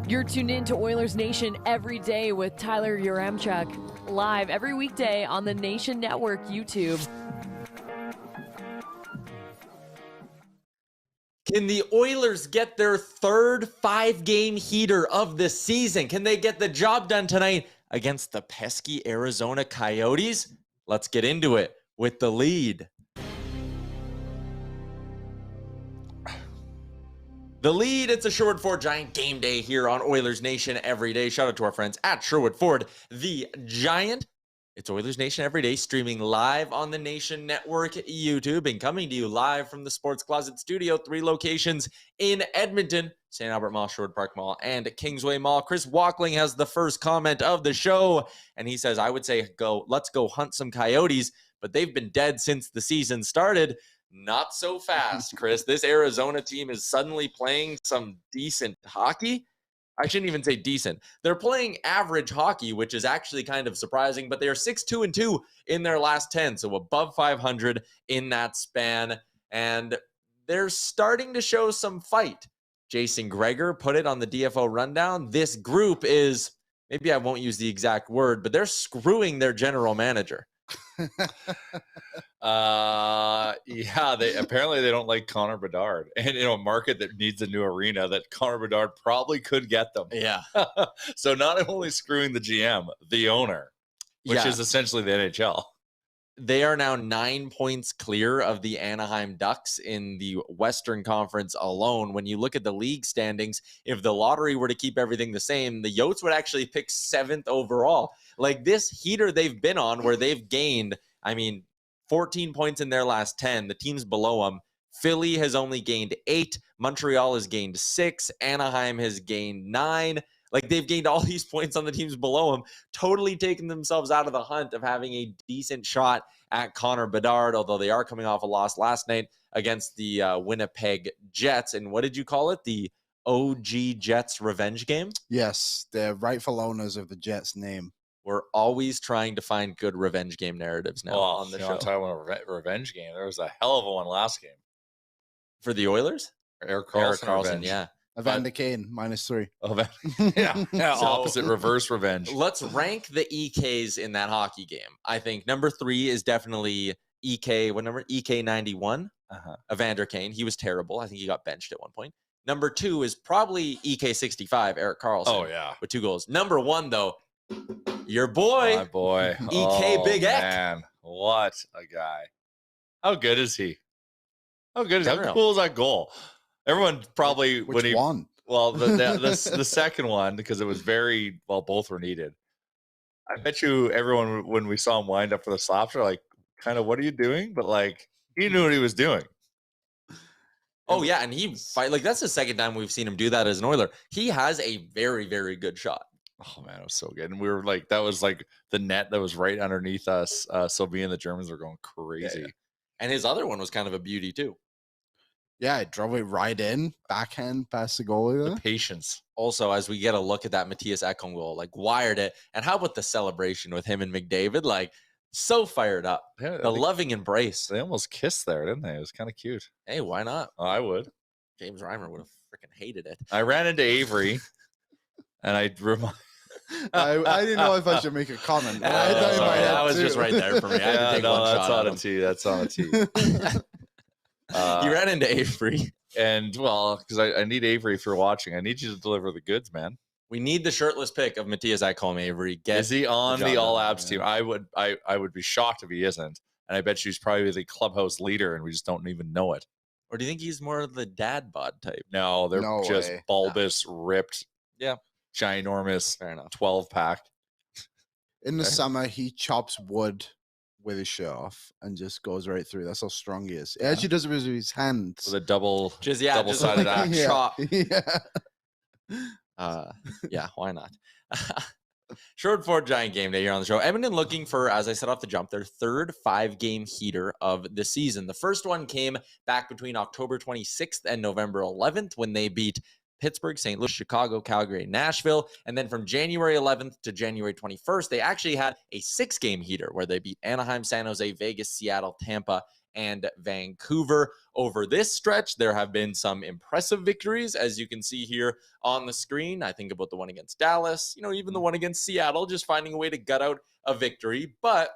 You're tuned in to Oilers Nation every day with Tyler Yaremchuk, live every weekday on the Nation Network YouTube. Can the Oilers get their third 5-game heater of the season? Can they get the job done tonight against the pesky Arizona Coyotes? Let's get into it with the lead. The lead, it's a Sherwood Ford Giant game day here on Oilers Nation every day. Shout out to our friends at Sherwood Ford, the Giant. It's Oilers Nation every day, streaming live on the Nation Network YouTube and coming to you live from the Sports Closet Studio, 3 locations in Edmonton, St. Albert Mall, Sherwood Park Mall, and Kingsway Mall. Chris Walkling has the first comment of the show, and he says, I would say, let's go hunt some Coyotes, but they've been dead since the season started. Not so fast, Chris. This Arizona team is suddenly playing some decent hockey. I shouldn't even say decent. They're playing average hockey, which is actually kind of surprising, but they are 6-2-2 in their last 10, so above 500 in that span, and they're starting to show some fight. Jason Gregor put it on the DFO rundown. This group is, maybe I won't use the exact word, but they're screwing their general manager. They apparently they don't like Connor Bedard, and a market that needs a new arena that Connor Bedard probably could get them. Yeah. So not only screwing the GM, the owner, which is essentially the NHL. They are now 9 points clear of the Anaheim Ducks in the Western Conference alone. When you look at the league standings, if the lottery were to keep everything the same, the Yotes would actually pick 7th overall. Like this heater they've been on where they've gained, 14 points in their last 10. The teams below them, Philly has only gained 8. Montreal has gained 6. Anaheim has gained 9. Like they've gained all these points on the teams below them, totally taking themselves out of the hunt of having a decent shot at Connor Bedard, although they are coming off a loss last night against the Winnipeg Jets. And what did you call it? The OG Jets revenge game? Yes, the rightful owners of the Jets name. We're always trying to find good revenge game narratives now on the show. Talking about a revenge game, there was a hell of a one last game. For the Oilers? Erik Karlsson, yeah. Evander Kane, -3. Yeah, So, opposite reverse revenge. Let's rank the EKs in that hockey game. I think number 3 is definitely EK, what number? EK 91, Evander Kane. He was terrible. I think he got benched at one point. Number 2 is probably EK 65, Erik Karlsson. Oh, yeah. With 2 goals. Number 1, though, your boy. My boy. EK Big Ek. Man, what a guy. How good is he? How good is Unreal. How cool is that goal? Everyone probably Which one? Well, the second one, because it was both were needed. I bet you everyone, when we saw him wind up for the slaps, are like, kind of, what are you doing? But like, he knew what he was doing. Oh yeah, and that's the second time we've seen him do that as an Oiler. He has a very, very good shot. Oh man, it was so good. And we were like, that was like the net that was right underneath us. So me and the Germans were going crazy. Yeah. And his other one was kind of a beauty too. Yeah, I drove it right in, backhand past the goalie there. The patience. Also, as we get a look at that Mattias Ekholm goal, like wired it. And how about the celebration with him and McDavid? Like, so fired up. Yeah, the loving embrace. They almost kissed there, didn't they? It was kind of cute. Hey, why not? Oh, I would. James Reimer would have freaking hated it. I ran into Avery, and I didn't know if I should make a comment. That was just right there for me. I had to take one that's shot on at a tee. That's on a tee. You ran into Avery. And, well, because I need Avery if you're watching. I need you to deliver the goods, man. We need the shirtless pic of Mattias Ekholm, Avery. Is he on the All Abs team? I would be shocked if he isn't. And I bet you he's probably the clubhouse leader, and we just don't even know it. Or do you think he's more of the dad bod type? No, they're just way. bulbous, ripped, Yeah. ginormous, Fair enough. 12-pack. In the summer, he chops wood with his shirt off and just goes right through. That's how strong he is. He actually does it with his hands. With a double-sided like axe. chop. Yeah. Yeah, why not? Sherwood Ford Giant game day here on the show. Edmonton looking for, as I said off the jump, their third 5-game heater of the season. The first one came back between October 26th and November 11th when they beat Pittsburgh, St. Louis, Chicago, Calgary, and Nashville. And then from January 11th to January 21st, they actually had a 6-game heater where they beat Anaheim, San Jose, Vegas, Seattle, Tampa, and Vancouver. Over this stretch, there have been some impressive victories, as you can see here on the screen. I think about the one against Dallas, even the one against Seattle, just finding a way to gut out a victory. But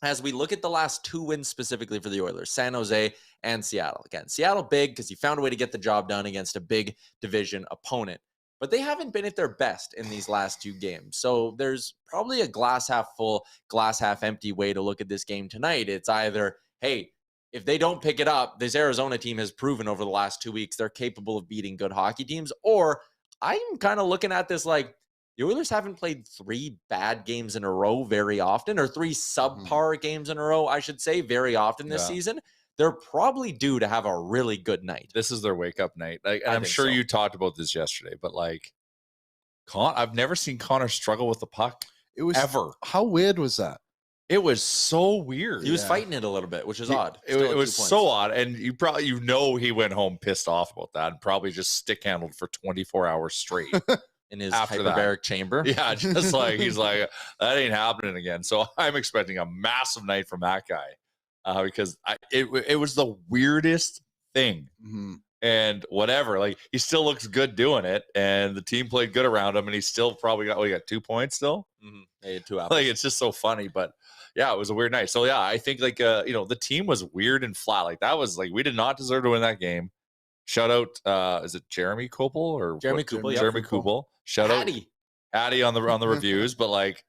as we look at the last 2 wins specifically for the Oilers, San Jose and Seattle. Again, Seattle big because he found a way to get the job done against a big division opponent. But they haven't been at their best in these last 2 games. So there's probably a glass half full, glass half empty way to look at this game tonight. It's either, hey, if they don't pick it up, this Arizona team has proven over the last 2 weeks they're capable of beating good hockey teams. Or I'm kind of looking at this like, the Oilers haven't played 3 bad games in a row very often, or 3 subpar games in a row, I should say, very often this season. They're probably due to have a really good night. This is their wake-up night. Like, I'm sure you talked about this yesterday, but like, I've never seen Connor struggle with the puck. It was ever. How weird was that? It was so weird. He was fighting it a little bit, which is odd. It was so odd, and he went home pissed off about that, and probably just stick handled for 24 hours straight. In his hyperbaric chamber. Yeah, just like he's like, that ain't happening again. So I'm expecting a massive night from that guy because it was the weirdest thing. Mm-hmm. And whatever, like he still looks good doing it, and the team played good around him, and he still probably got 2 points still. Mm-hmm. He had 2 apples. Like it's just so funny, but yeah, it was a weird night. So yeah, I think like the team was weird and flat. Like that was like we did not deserve to win that game. Shout out, is it Jeremy Kupel or Jeremy Kupel? Jeremy Kupel. Shout out Hattie on the reviews, but like,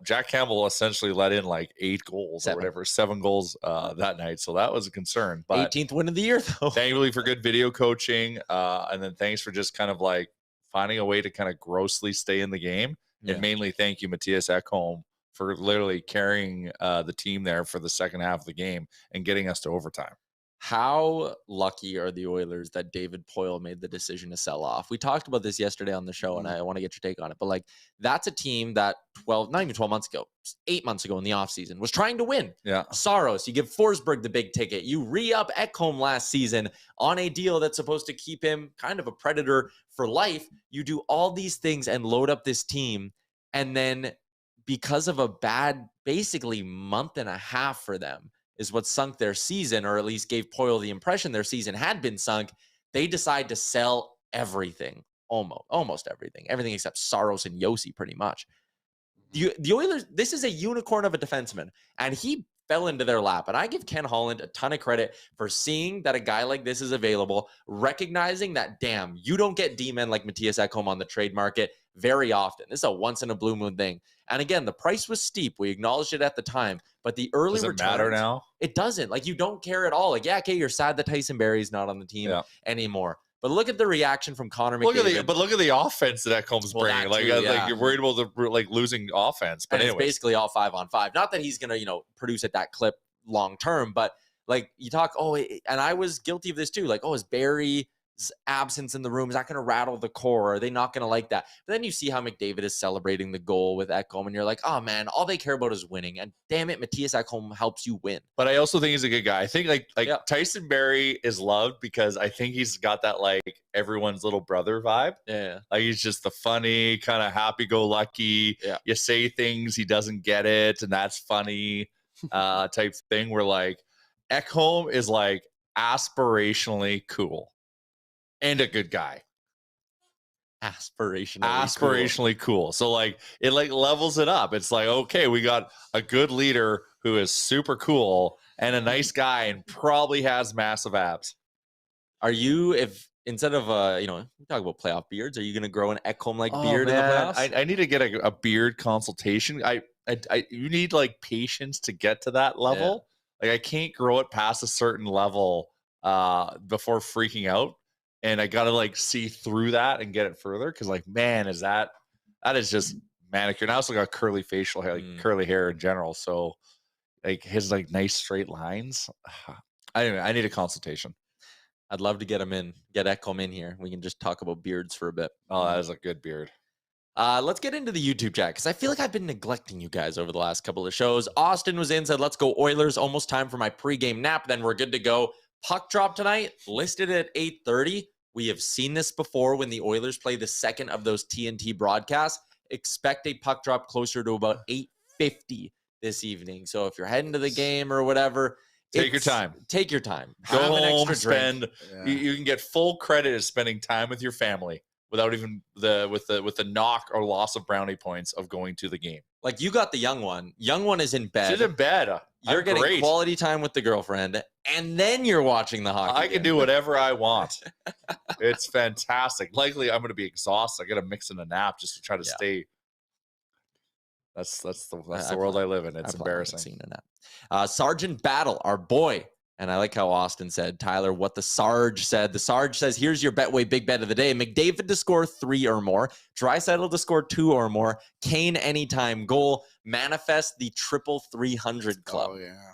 Jack Campbell essentially let in like 8 goals or whatever, 7 goals that night. So that was a concern. But 18th win of the year, though. Thankfully for good video coaching, and then thanks for just kind of like finding a way to kind of grossly stay in the game. Yeah. And mainly thank you, Mattias Ekholm, for literally carrying the team there for the second half of the game and getting us to overtime. How lucky are the Oilers that David Poile made the decision to sell off? We talked about this yesterday on the show, and I want to get your take on it. But like, that's a team that 12 months ago, 8 months ago in the offseason was trying to win. Yeah. Saros, you give Forsberg the big ticket. You re-up Ekholm last season on a deal that's supposed to keep him kind of a Predator for life. You do all these things and load up this team. And then because of a bad, basically month and a half for them, is what sunk their season, or at least gave Poile the impression their season had been sunk. They decide to sell everything, almost everything except Saros and Josi, pretty much. The Oilers, this is a unicorn of a defenseman, and he fell into their lap. And I give Ken Holland a ton of credit for seeing that a guy like this is available, recognizing that, damn, you don't get D-men like Mattias Ekholm on the trade market very often. This is a once-in-a-blue moon thing. And again, the price was steep. We acknowledged it at the time. But the early returns... Does it matter now? It doesn't. Like, you don't care at all. Like, yeah, okay, you're sad that Tyson Barrie's not on the team anymore. But look at the reaction from Connor McDavid. Look at the offense that Ekholm's bringing. Like you're worried about the losing offense. But it's basically all 5-on-5. Not that he's going to, produce at that clip long term, but like you talk, and I was guilty of this too. Like, is Barrie's absence in the room, is that going to rattle the core? Are they not going to like that? But then you see how McDavid is celebrating the goal with Ekholm, and you're like, oh man, all they care about is winning. And damn it, Mattias Ekholm helps you win. But I also think he's a good guy. I think like Tyson Barrie is loved because I think he's got that like everyone's little brother vibe. Yeah. Like he's just the funny, kind of happy-go-lucky. Yeah. You say things, he doesn't get it, and that's funny type thing where like Ekholm is like aspirationally cool. And a good guy. Aspirationally cool. So like it like levels it up. It's like, okay, we got a good leader who is super cool and a nice guy and probably has massive abs. Are you, if instead of we talk about playoff beards, are you gonna grow an Ekholm like beard in the playoffs? I need to get a beard consultation. You need like patience to get to that level. Yeah. Like I can't grow it past a certain level before freaking out. And I got to like see through that and get it further. Cause like, man, that is just manicure. And I also got curly facial hair, like curly hair in general. So like his like nice straight lines. I need a consultation. I'd love to get Ekholm in here. We can just talk about beards for a bit. Oh, that is a good beard. Let's get into the YouTube chat because I feel like I've been neglecting you guys over the last couple of shows. Austin was in, said, let's go Oilers. Almost time for my pregame nap. Then we're good to go. Puck drop tonight, listed at 8:30. We have seen this before when the Oilers play the second of those TNT broadcasts. Expect a puck drop closer to about 8:50 this evening. So if you're heading to the game or whatever, Take your time. Take your time. Go Have an home, extra drink. spend. You can get full credit as spending time with your family without even with the knock or loss of brownie points of going to the game. Like you got the young one. Young one is in bed. She's in bed. You're getting great. quality time with the girlfriend, and then you're watching the hockey. I can do whatever I want. It's fantastic. Likely, I'm going to be exhausted. I got to mix in a nap just to try to stay. That's the world I live in. It's embarrassing. Sergeant Battle, our boy. And I like how Austin said, Tyler, what the Sarge said. The Sarge says, here's your Betway big bet of the day. McDavid to score 3 or more. Draisaitl to score 2 or more. Kane anytime goal. Manifest the triple 300 club. Oh, yeah.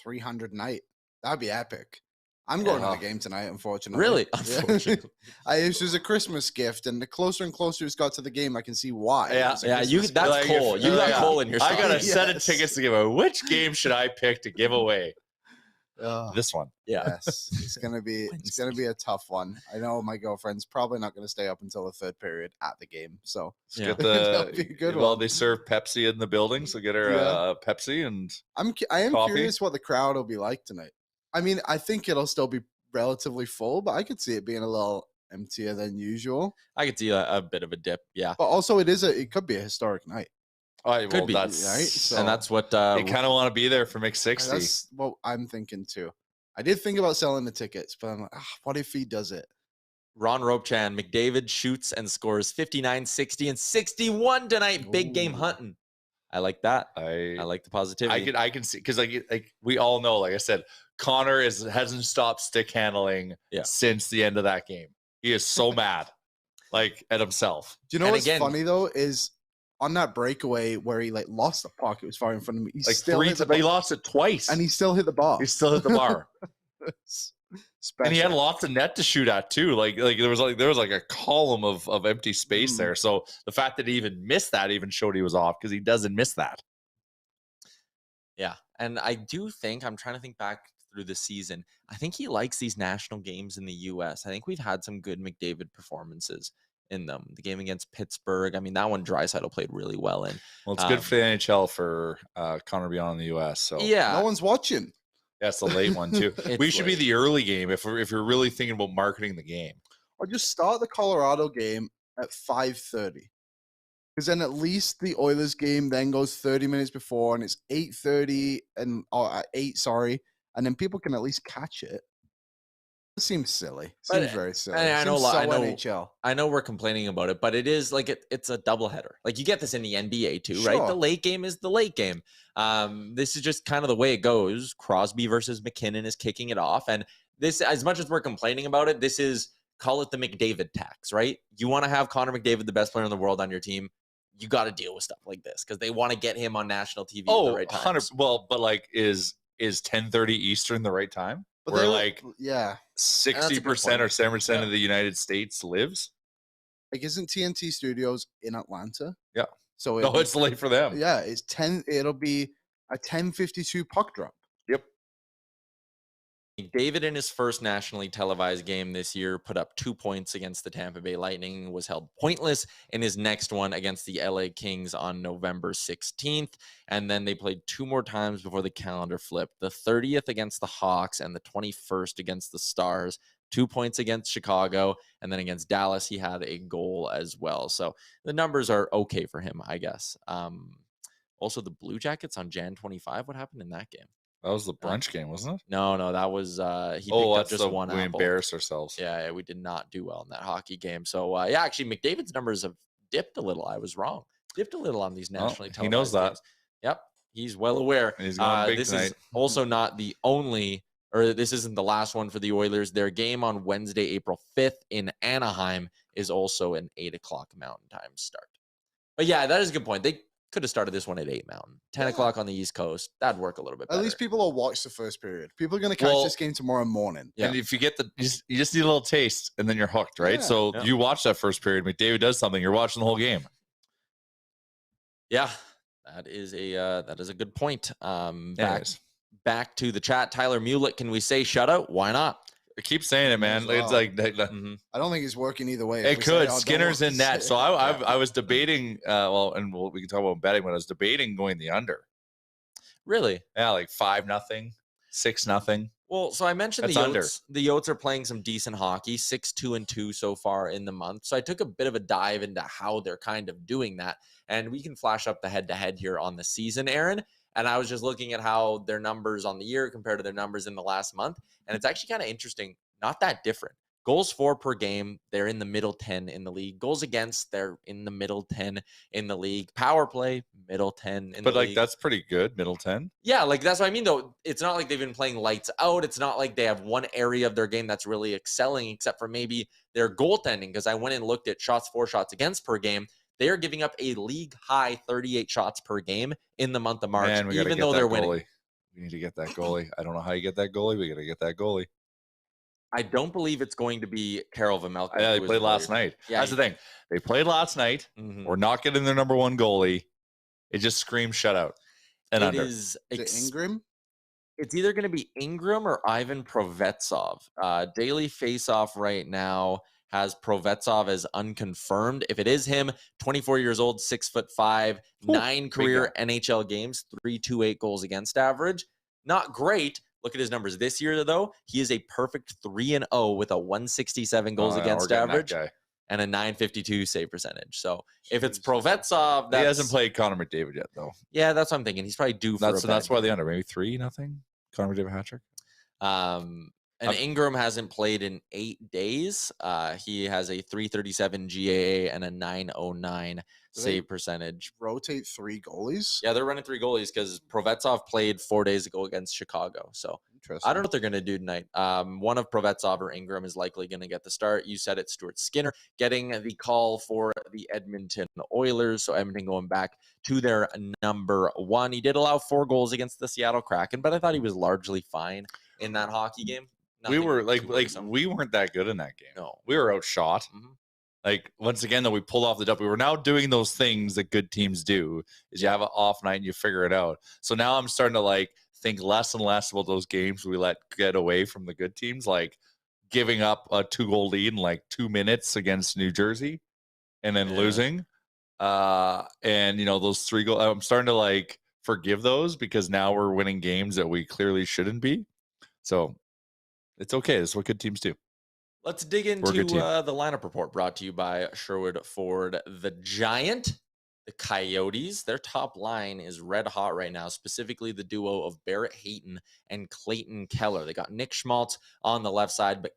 300 night. That'd be epic. I'm going to the game tonight, unfortunately. Really? Yeah. Unfortunately. This was a Christmas gift, and the closer and closer it's got to the game, I can see why. Yeah, that's Cole. You got Cole in your I got a side. set of tickets to give away. Which game should I pick to give away? This one. Yes, it's gonna be a tough one. I know my girlfriend's probably not gonna stay up until the third period at the game, so get the good one. They serve Pepsi in the building, so get her Pepsi. And I am coffee. Curious what the crowd will be like tonight. I mean, I think it'll still be relatively full, but I could see it being a little emptier than usual. I could see a bit of a dip, yeah. But also, it could be a historic night. Could be, right? So, and that's what you kind of want to be there for mix 60. That's what I'm thinking too. I did think about selling the tickets, but I'm like, what if he does it? Ron Ropechan, McDavid shoots and scores 59, 60, and 61 tonight. Big game hunting. I like that. I like the positivity. I can see, because like we all know, like I said, Connor hasn't stopped stick handling since the end of that game. He is so mad, like at himself. Do you know what's funny though is on that breakaway where he lost the puck, it was far in front of me. He lost it twice, and he still hit the bar. He still hit the bar. And he had lots of net to shoot at too. Like there was a column of empty space there. So the fact that he even missed that even showed he was off, because he doesn't miss that. Yeah, and I do think, I'm trying to think back through the season, I think he likes these national games in the U.S. I think we've had some good McDavid performances in them. The game against Pittsburgh, I mean, that one Draisaitl played really well in. Well, it's good for the NHL for Connor beyond in the U.S. So yeah, no one's watching. Yeah, it's the late one too. We should be the early game if you're really thinking about marketing the game. Or just start the Colorado game at 5:30, because then at least the Oilers game then goes 30 minutes before, and it's 8:30 and 8. Sorry, and then people can at least catch it. It seems silly. Seems very silly. I know NHL. I know we're complaining about it, but it is like it's a doubleheader. Like you get this in the NBA too, right? The late game is the late game. This is just kind of the way it goes. Crosby versus McKinnon is kicking it off, and this, as much as we're complaining about it, this is, call it the McDavid tax, right? You want to have Connor McDavid, the best player in the world, on your team. You got to deal with stuff like this because they want to get him on national TV at the right time. 100. Well, but like, is 10:30 Eastern the right time? But where 60% or 7% of the United States lives. Like, isn't TNT Studios in Atlanta? Yeah. So it's late for them. Yeah, it's 10. It'll be a 10:52 puck drop. Yep. David, in his first nationally televised game this year, put up 2 points against the Tampa Bay Lightning, was held pointless in his next one against the LA Kings on November 16th. And then they played 2 more times before the calendar flipped. The 30th against the Hawks and the 21st against the Stars. 2 points against Chicago. And then against Dallas, he had a goal as well. So the numbers are okay for him, I guess. Also, the Blue Jackets on Jan 25. What happened in that game? That was the brunch game, wasn't it? No, that was he picked up just one apple. We embarrassed ourselves. Yeah, we did not do well in that hockey game. So actually McDavid's numbers have dipped a little. I was wrong. Dipped a little on these nationally televised. He knows that. Games. Yep. He's well aware. And he's going big this tonight. Is also not the only, or this isn't the last one for the Oilers. Their game on Wednesday, April 5th in Anaheim is also an 8:00 Mountain Time start. But yeah, that is a good point. They could have started this one at 8 Mountain. 10 o'clock on the East Coast. That'd work a little bit better. At least people will watch the first period. People are going to catch this game tomorrow morning. Yeah. And if you get you just need a little taste, and then you're hooked, right? Yeah. So you watch that first period. McDavid does something. You're watching the whole game. Yeah, that is a good point. Back to the chat. Tyler Mulick, can we say shutout? Why not? I keep saying it, man. It's like I don't think it's working either way. It could. Skinner's in net. So I was debating. We can talk about betting, but I was debating going the under. Really? Yeah, like 5-0. 6-0. Well, so I mentioned That's the under. Yotes. The Yotes are playing some decent hockey, 6-2-2 so far in the month. So I took a bit of a dive into how they're kind of doing that. And we can flash up the head-to-head here on the season, Aaron. And I was just looking at how their numbers on the year compared to their numbers in the last month. And it's actually kind of interesting. Not that different. Goals for per game, they're in the middle 10 in the league. Goals against, they're in the middle 10 in the league. Power play, middle 10 in the league. But like that's pretty good, middle 10. Yeah, like that's what I mean though. It's not like they've been playing lights out. It's not like they have one area of their game that's really excelling, except for maybe their goaltending. Because I went and looked at shots for, shots against per game. They are giving up a league high 38 shots per game in the month of March, Man, we even though they're winning. We need to get that goalie. I don't know how you get that goalie. We got to get that goalie. I don't believe it's going to be Karel Vejmelka. Yeah, they played last night. Yeah, that's the thing. They played last night. Mhm. We're not getting their number one goalie. It just screams shutout. And It under. is Ingram? It's either going to be Ingram or Ivan Provetov. Daily Faceoff right now has Provetov as unconfirmed. If it is him, 24 years old, 6'5", 9 career NHL games, 3.28 goals against average. Not great. Look at his numbers this year, though. He is a perfect 3-0 with a 167 goals against average and a 952 save percentage. So if it's Provetov, he hasn't played Connor McDavid yet, though. Yeah, that's what I'm thinking. He's probably due for that's why the under, maybe 3-0. Connor McDavid hat trick. And Ingram hasn't played in 8 days. He has a 337 GAA and a 909 save percentage. Rotate 3 goalies? Yeah, they're running 3 goalies because Provetov played 4 days ago against Chicago. So I don't know what they're going to do tonight. One of Provetov or Ingram is likely going to get the start. You said it, Stuart Skinner getting the call for the Edmonton Oilers. So Edmonton going back to their number 1. He did allow 4 goals against the Seattle Kraken, but I thought he was largely fine in that hockey game. We were we weren't that good in that game. No, we were outshot. Mm-hmm. Like once again, though, we pulled off the dub. We were now doing those things that good teams do. Is you have an off night and you figure it out. So now I'm starting to like think less and less about those games we let get away from the good teams, like giving up a 2-goal lead in like 2 minutes against New Jersey, and then losing. And you know those 3 goals. I'm starting to like forgive those because now we're winning games that we clearly shouldn't be. So. It's okay. That's what good teams do. Let's dig into the lineup report brought to you by Sherwood Ford. The Giant, the Coyotes, their top line is red hot right now, specifically the duo of Barrett Hayton and Clayton Keller. They got Nick Schmaltz on the left side, but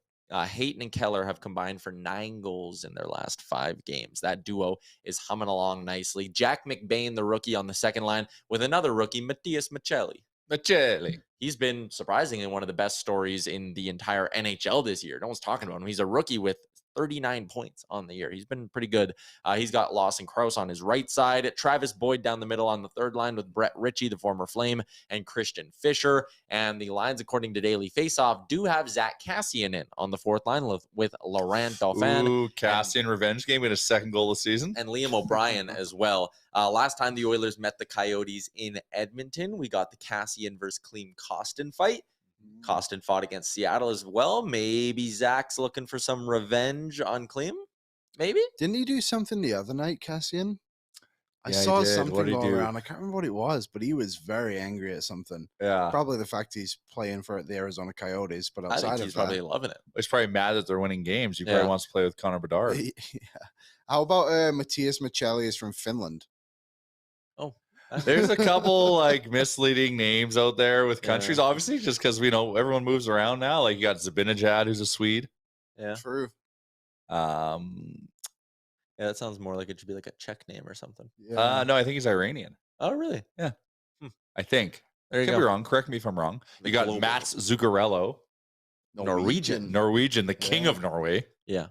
Hayton and Keller have combined for 9 goals in their last 5 games. That duo is humming along nicely. Jack McBain, the rookie, on the second line with another rookie, Mattias Ekholm. He's been surprisingly one of the best stories in the entire NHL this year. No one's talking about him. He's a rookie with 39 points on the year. He's been pretty good. He's got Lawson Krause on his right side, Travis Boyd down the middle on the third line with Brett Ritchie, the former Flame, and Christian Fischer. And the lines, according to Daily Faceoff, do have Zach Kassian in on the fourth line with Laurent Dauphin. Ooh, Kassian revenge game with his 2nd goal of the season. And Liam O'Brien as well. Last time the Oilers met the Coyotes in Edmonton, we got the Kassian versus Klim Kostin fight. Kostin fought against Seattle as well. Maybe Zach's looking for some revenge on Klim. Maybe. Didn't he do something the other night, Kassian? I Yeah, saw he did. something What'd he going do? around. I can't remember what it was, but he was very angry at something. Yeah. Probably the fact he's playing for the Arizona Coyotes, but I outside think of he's that, probably loving it. He's probably mad that they're winning games. He probably wants to play with Connor Bedard. yeah. How about Mattias Ekholm is from Finland? Oh, There's a couple like misleading names out there with countries, obviously, just because we know everyone moves around now. Like you got Zibanejad, who's a Swede. Yeah. True. Yeah, that sounds more like it should be like a Czech name or something. Yeah. No, I think he's Iranian. Oh, really? Yeah. I think. There you Could go. be wrong. Correct me if I'm wrong. You got Mats Zuccarello, Norwegian, the king of Norway. Yeah.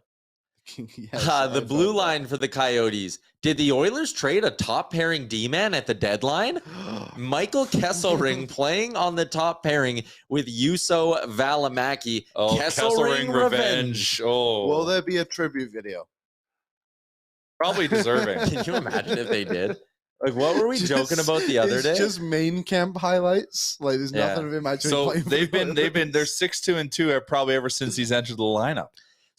Yes, The I blue thought line for the Coyotes. Did the Oilers trade a top pairing D-man at the deadline? Michael Kesselring playing on the top pairing with Juuso Välimäki. Oh, Kesselring revenge. Oh, Will there be a tribute video? probably deserving. Can you imagine if they did? Like, what were we joking about the other day? Just main camp highlights. Like, there's nothing of him actually So playing. For they're the Oilers. 6-2-2 probably ever since he's entered the lineup.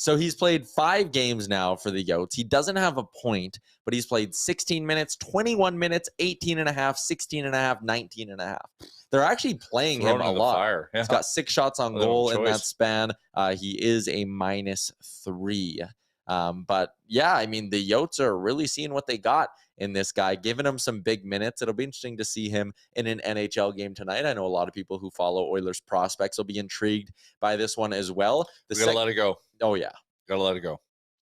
So he's played 5 games now for the Yotes. He doesn't have a point, but he's played 16 minutes, 21 minutes, 18 and a half, 16 and a half, 19 and a half. They're actually playing him a lot. Fire. Yeah. He's got 6 shots on goal in that span. He is a -3. But yeah, I mean, the Yotes are really seeing what they got in this guy, giving him some big minutes. It'll be interesting to see him in an NHL game tonight. I know a lot of people who follow Oilers prospects will be intrigued by this one as well. We gotta let it go. Oh yeah, gotta let it go.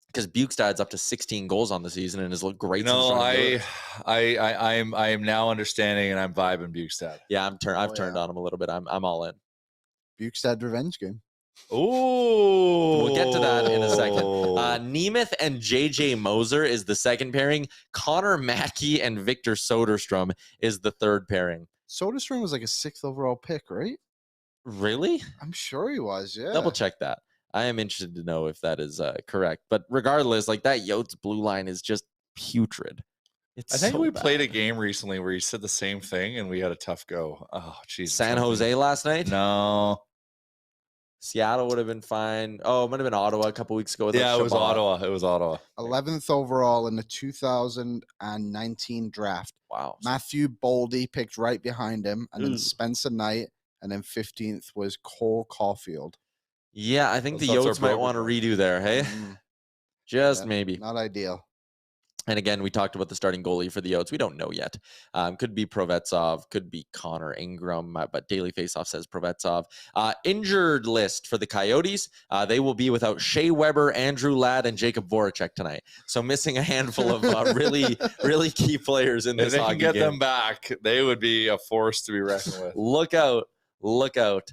Because Bukestad's up to 16 goals on the season and has looked great. I am now understanding, and I'm vibing Bukestad. Yeah, I've turned on him a little bit. I'm all in. Bukestad revenge game. Oh, we'll get to that in a second. Nemeth and JJ Moser is the second pairing. Connor Mackey and Victor Soderstrom is the third pairing. Soderstrom was like a 6th overall pick, right? Really? I'm sure he was. Yeah. Double check that. I am interested to know if that is correct. But regardless, like that Yotes blue line is just putrid. I think we played a game recently where he said the same thing, and we had a tough go. Oh, jeez. San Jose last night? No. Seattle would have been fine. Oh, it might have been Ottawa a couple weeks ago. Yeah, it was Ottawa. It was Ottawa. 11th overall in the 2019 draft. Wow. Matthew Boldy picked right behind him, and then Spencer Knight, and then 15th was Cole Caulfield. Yeah, I think the Yotes might want to redo there, hey? Just maybe. Not ideal. And again, we talked about the starting goalie for the Yotes. We don't know yet. Could be Provetsov, could be Connor Ingram, but Daily Faceoff says Provetsov. Injured list for the Coyotes. They will be without Shea Weber, Andrew Ladd, and Jacob Voracek tonight. So missing a handful of really, really key players in this hockey game. If they can get them back, they would be a force to be reckoned with. Look out. Look out.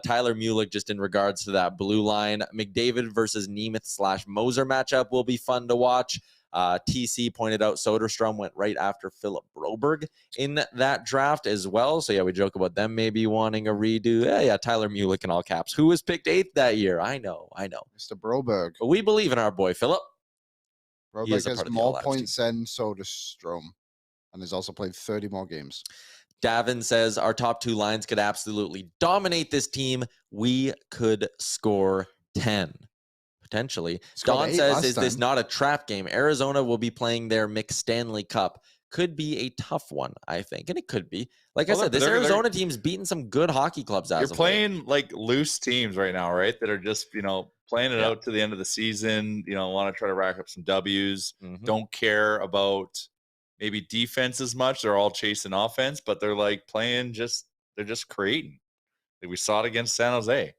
Tyler Mulick, just in regards to that blue line. McDavid versus Nemeth/Moser matchup will be fun to watch. TC pointed out Soderstrom went right after Philip Broberg in that draft as well. So, yeah, we joke about them maybe wanting a redo. Yeah, Tyler Mulick in all caps. Who was picked 8th that year? I know. Mr. Broberg. But we believe in our boy, Philip. Broberg has more points than Soderstrom and has also played 30 more games. Davin says our top 2 lines could absolutely dominate this team. We could score 10. Potentially. Don says, is this not a trap game? Arizona will be playing their McStanley Cup. Could be a tough one, I think. And it could be. Like I said, this Arizona team's beating some good hockey clubs out. You're playing like loose teams right now, right? That are just, playing it out to the end of the season, want to try to rack up some W's. Don't care about maybe defense as much. They're all chasing offense, but they're like playing they're just creating. Like we saw it against San Jose.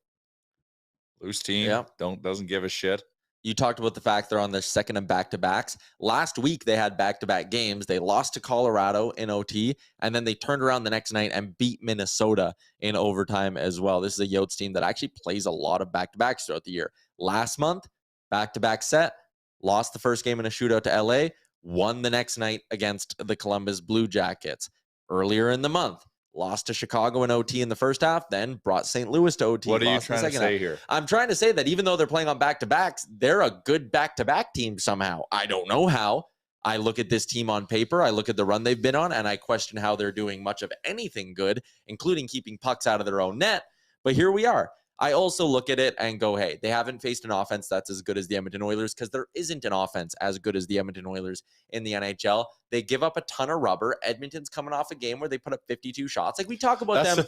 Loose team, doesn't give a shit. You talked about the fact they're on their second and back-to-backs. Last week, they had back-to-back games. They lost to Colorado in OT, and then they turned around the next night and beat Minnesota in overtime as well. This is a Yotes team that actually plays a lot of back-to-backs throughout the year. Last month, back-to-back set, lost the first game in a shootout to LA, won the next night against the Columbus Blue Jackets. Earlier in the month, lost to Chicago in OT in the first half, then brought St. Louis to OT. What are you trying to say here? I'm trying to say that even though they're playing on back-to-backs, they're a good back-to-back team somehow. I don't know how. I look at this team on paper, I look at the run they've been on, and I question how they're doing much of anything good, including keeping pucks out of their own net. But here we are. I also look at it and go, hey, they haven't faced an offense that's as good as the Edmonton Oilers because there isn't an offense as good as the Edmonton Oilers in the NHL. They give up a ton of rubber. Edmonton's coming off a game where they put up 52 shots. Like we talk about them.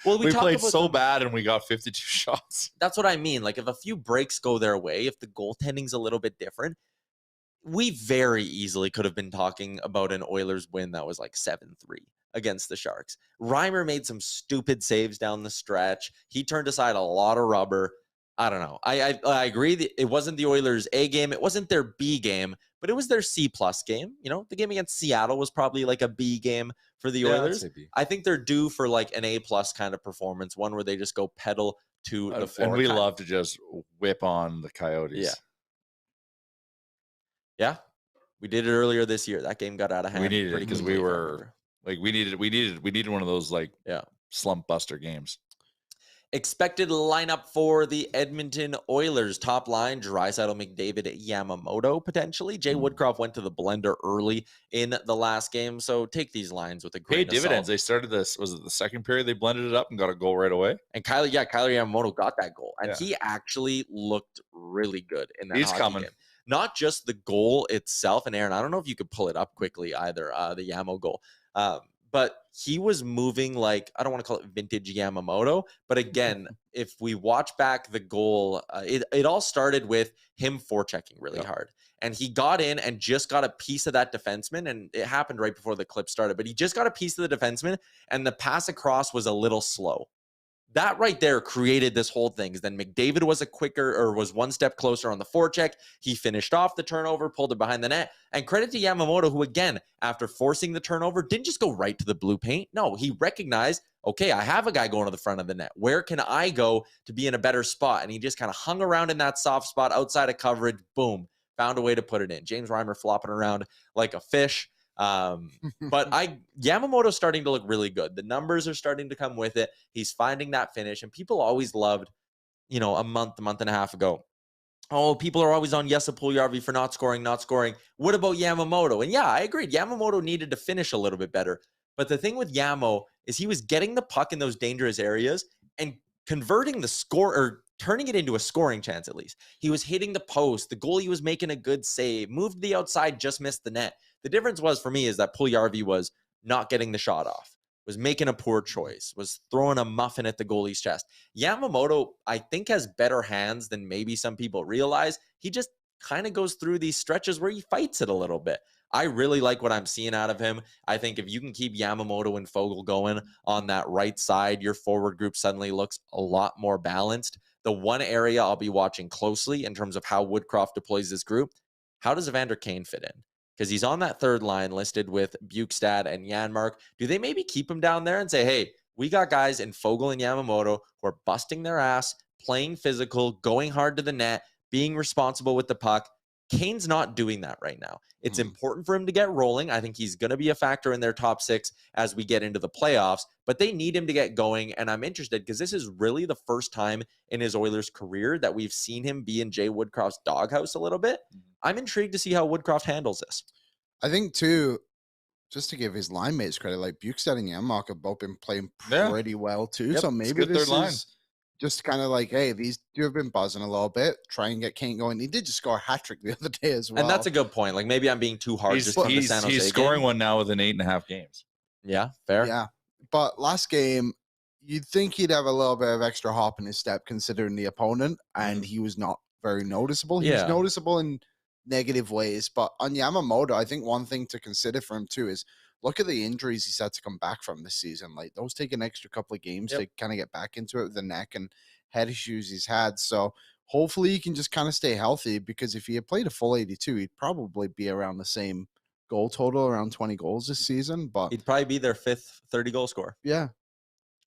Well, we played so bad and we got 52 shots. That's what I mean. Like if a few breaks go their way, if the goaltending's a little bit different, we very easily could have been talking about an Oilers win that was like 7-3. Against the Sharks. Reimer made some stupid saves down the stretch. He turned aside a lot of rubber. I don't know. I agree that it wasn't the Oilers' A game. It wasn't their B game, but it was their C+ game. The game against Seattle was probably like a B game for the Oilers. I think they're due for like an A+ kind of performance, one where they just go pedal to the floor. And we love to just whip on the Coyotes. Yeah. We did it earlier this year. That game got out of hand. We needed it because we were... Like we needed one of those slump buster games. Expected lineup for the Edmonton Oilers. Top line, Draisaitl, McDavid, Yamamoto, potentially. Jay Woodcroft went to the blender early in the last game, so take these lines with a grain Paid of dividends. salt. They started this, was it the second period? They blended it up and got a goal right away. And Kyler Yamamoto got that goal, and Yeah. he actually looked really good in that He's hockey coming. game. Not just the goal itself, and Aaron, I don't know if you could pull it up quickly either, the Yamo goal. But he was moving like, I don't want to call it vintage Yamamoto, but again, if we watch back the goal, it all started with him forechecking really hard. And he got in and just got a piece of that defenseman, and it happened right before the clip started, but he just got a piece of the defenseman, and the pass across was a little slow. That right there created this whole thing. Then McDavid was one step closer on the forecheck. He finished off the turnover, pulled it behind the net. And credit to Yamamoto, who again, after forcing the turnover, didn't just go right to the blue paint. No, he recognized, okay, I have a guy going to the front of the net. Where can I go to be in a better spot? And he just kind of hung around in that soft spot outside of coverage. Boom, found a way to put it in. James Reimer flopping around like a fish. But Yamamoto's starting to look really good. The numbers are starting to come with it. He's finding that finish, and people always loved, a month and a half ago. Oh, people are always on Jesse Puljujarvi for not scoring. What about Yamamoto? And yeah, I agreed. Yamamoto needed to finish a little bit better. But the thing with Yamo is he was getting the puck in those dangerous areas and converting the score, or turning it into a scoring chance at least. He was hitting the post. The goalie was making a good save. Moved to the outside, just missed the net. The difference was for me is that Puljujarvi was not getting the shot off, was making a poor choice, was throwing a muffin at the goalie's chest. Yamamoto, I think, has better hands than maybe some people realize. He just kind of goes through these stretches where he fights it a little bit. I really like what I'm seeing out of him. I think if you can keep Yamamoto and Foegele going on that right side, your forward group suddenly looks a lot more balanced. The one area I'll be watching closely in terms of how Woodcroft deploys this group, how does Evander Kane fit in? Because he's on that third line listed with Bukestad and Janmark. Do they maybe keep him down there and say, hey, we got guys in Foegele and Yamamoto who are busting their ass, playing physical, going hard to the net, being responsible with the puck. Kane's not doing that right now. It's important for him to get rolling. I think he's going to be a factor in their top six as we get into the playoffs, but they need him to get going. And I'm interested because this is really the first time in his Oilers career that we've seen him be in Jay Woodcroft's doghouse a little bit. I'm intrigued to see how Woodcroft handles this. I think, too, just to give his line mates credit, like Bukestad and Janmark have both been playing pretty well, too. Yep, so maybe this line. is just kind of like, hey, these two have been buzzing a little bit. Try and get Kane going. He did just score a hat trick the other day as well. And that's a good point. Like, maybe I'm being too hard. He's scoring one now within 8.5 games. Yeah, fair. Yeah. But last game, you'd think he'd have a little bit of extra hop in his step considering the opponent, and he was not very noticeable. He was noticeable in negative ways. But on Yamamoto, I think one thing to consider for him, too, is look at the injuries he's had to come back from this season. Like, those take an extra couple of games to kind of get back into it with the neck and head issues he's had. So hopefully he can just kind of stay healthy, because if he had played a full 82, he'd probably be around the same goal total, around 20 goals this season. But he'd probably be their fifth 30-goal scorer. Yeah.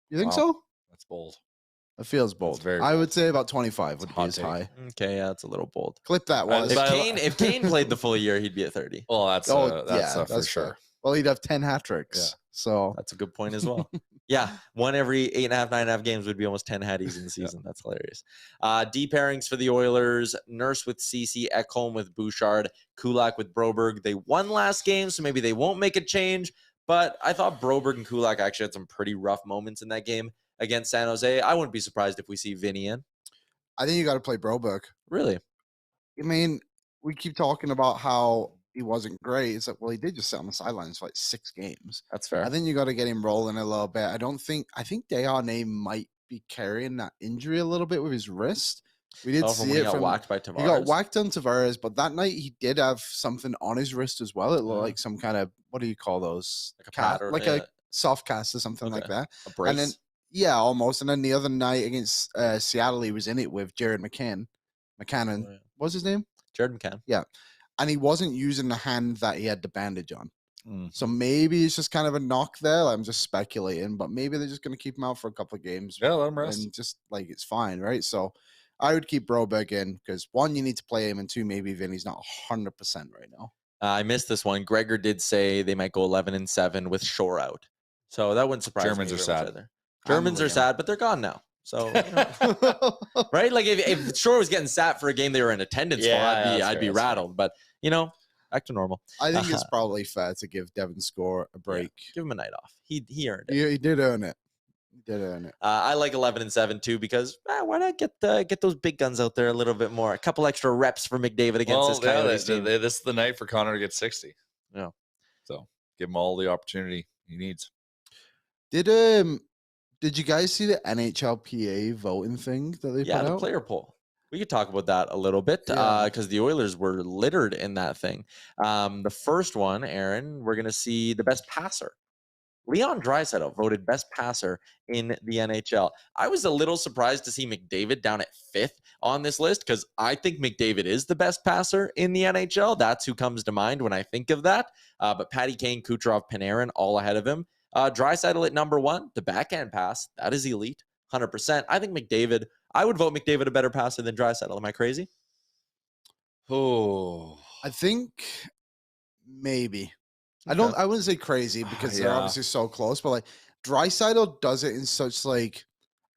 You think so? That's bold. It feels bold. Very I bold. would say about 25 would be as take. high. Okay, yeah, it's a little bold. Clip that was. If Kane played the full year, he'd be at 30. Well, that's for fair. sure. Well, he'd have 10 hat tricks. Yeah. So That's a good point as well. Yeah, one every 8.5, 9.5 games would be almost 10 hatties in the season. That's hilarious. D pairings for the Oilers: Nurse with Ceci, Ekholm with Bouchard, Kulak with Broberg. They won last game, so maybe they won't make a change. But I thought Broberg and Kulak actually had some pretty rough moments in that game against San Jose. I wouldn't be surprised if we see Vinny in. I think you got to play Broberg. Really? I mean, we keep talking about how he wasn't great. It's like, well, he did just sit on the sidelines for like 6 games. That's fair. I think you got to get him rolling a little bit. I think Desharnais might be carrying that injury a little bit with his wrist. We did see it. He got whacked by Tavares. He got whacked on Tavares, but that night he did have something on his wrist as well. It looked like some kind of, what do you call those? Like a pad or like a soft cast or something like that. A brace. And then, yeah, almost. And then the other night against Seattle, he was in it with Jared McCann. What was his name? Jared McCann. Yeah. And he wasn't using the hand that he had the bandage on. So maybe it's just kind of a knock there. I'm just speculating, but maybe they're just going to keep him out for a couple of games. Yeah, let him rest. And just like, it's fine, right? So I would keep Broberg in because 1, you need to play him, and 2, maybe Vinny's not 100% right now. I missed this one. Gregor did say they might go 11-7 with Shore out. So that wouldn't surprise me. Germans are sad. Germans are sad, but they're gone now. So, right? Like if Shore was getting sat for a game they were in attendance for, I'd be rattled. But, back to normal. I think it's probably fair to give Devin Score a break. Yeah, give him a night off. He earned it. He did earn it. I like 11-7 too because why not get those big guns out there a little bit more? A couple extra reps for McDavid against this Coyotes team. This is the night for Connor to get 60. Yeah. So give him all the opportunity he needs. Did you guys see the NHLPA voting thing that they put out? Yeah, the player poll. We could talk about that a little bit because the Oilers were littered in that thing. The first one, Aaron, we're going to see the best passer. Leon Draisaitl voted best passer in the NHL. I was a little surprised to see McDavid down at 5th on this list because I think McDavid is the best passer in the NHL. That's who comes to mind when I think of that. But Patty Kane, Kucherov, Panarin all ahead of him. Draisaitl at number 1, the backhand pass, that is elite, 100%. I think I would vote McDavid a better passer than Draisaitl. Am I crazy? Oh, I think maybe. Okay. I wouldn't say crazy because they're obviously so close, but like Draisaitl does it in such like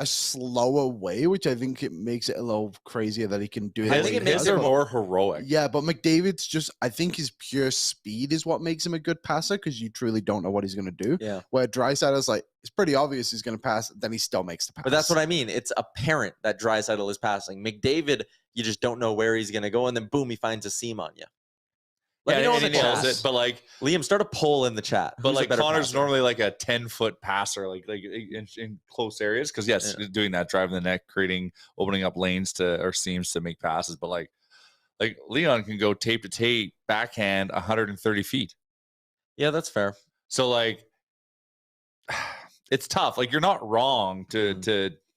a slower way, which I think it makes it a little crazier that he can do it. I think it makes it more heroic. Yeah, but McDavid's I think his pure speed is what makes him a good passer because you truly don't know what he's going to do. Yeah. Where Draisaitl's like, it's pretty obvious he's going to pass, then he still makes the pass. But that's what I mean. It's apparent that Draisaitl is passing. McDavid, you just don't know where he's going to go, and then boom, he finds a seam on you. Let me know in the chat. But like Liam, start a poll in the chat. But like Connor's normally like a 10-foot passer, like in close areas. Because doing that, driving the net, opening up lanes or seams to make passes. But like Leon can go tape to tape, backhand 130 feet. Yeah, that's fair. So like, it's tough. Like you're not wrong to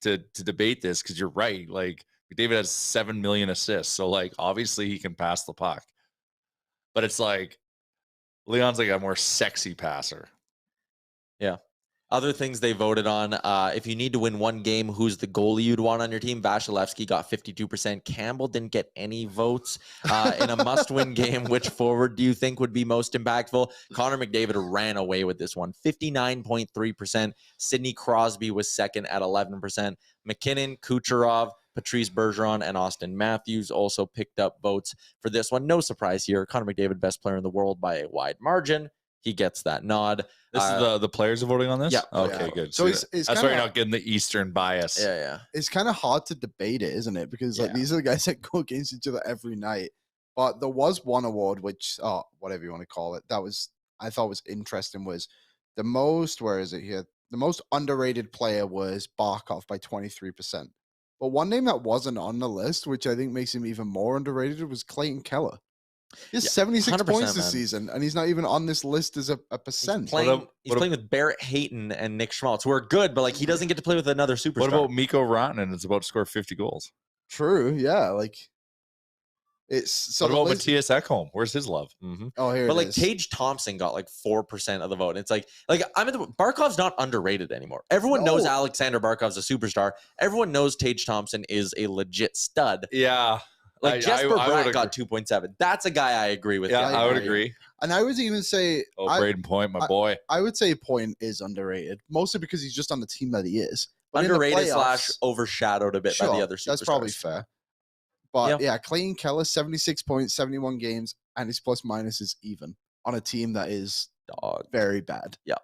debate this because you're right. Like McDavid has 7 million assists, so like obviously he can pass the puck. But it's like Leon's like a more sexy passer. Yeah. Other things they voted on, if you need to win one game, who's the goalie you'd want on your team? Vasilevsky got 52%. Campbell didn't get any votes. In a must-win game, which forward do you think would be most impactful? Connor McDavid ran away with this one, 59.3%. Sidney Crosby was second at 11%. McKinnon, Kucherov, Patrice Bergeron, and Austin Matthews also picked up votes for this one. No surprise here. Connor McDavid, best player in the world by a wide margin. He gets that nod. This is the players are voting on this? Yeah. Okay, good. So that's why you're not getting the Eastern bias. Yeah. It's kind of hard to debate it, isn't it? Because these are the guys that go against each other every night. But there was one award, which, whatever you want to call it, I thought was interesting, was the most, where is it here? The most underrated player was Barkov by 23%. But one name that wasn't on the list, which I think makes him even more underrated, was Clayton Keller. He has 76 points this season, and he's not even on this list as a percent. He's playing with Barrett Hayton and Nick Schmaltz, who are good, but like he doesn't get to play with another superstar. What about Mikko Rantanen? It's about to score 50 goals. True, yeah. Like it's so. What about Mattias Ekholm? Where's his love? Mm-hmm. Oh, here. But it like is. Tage Thompson got like 4% of the vote. It's like Barkov's not underrated anymore. Everyone knows Alexander Barkov's a superstar. Everyone knows Tage Thompson is a legit stud. Yeah. Like Jesper Bratt got 2.7. That's a guy I agree with. Yeah, I would agree. And I would even say, Braden Point, my boy. I would say Point is underrated, mostly because he's just on the team that he is. But underrated / overshadowed a bit by the other superstars. That's probably fair. But yeah, Clayton Keller, 76 points, 71 games, and his plus minus is even on a team that is very bad. Yeah.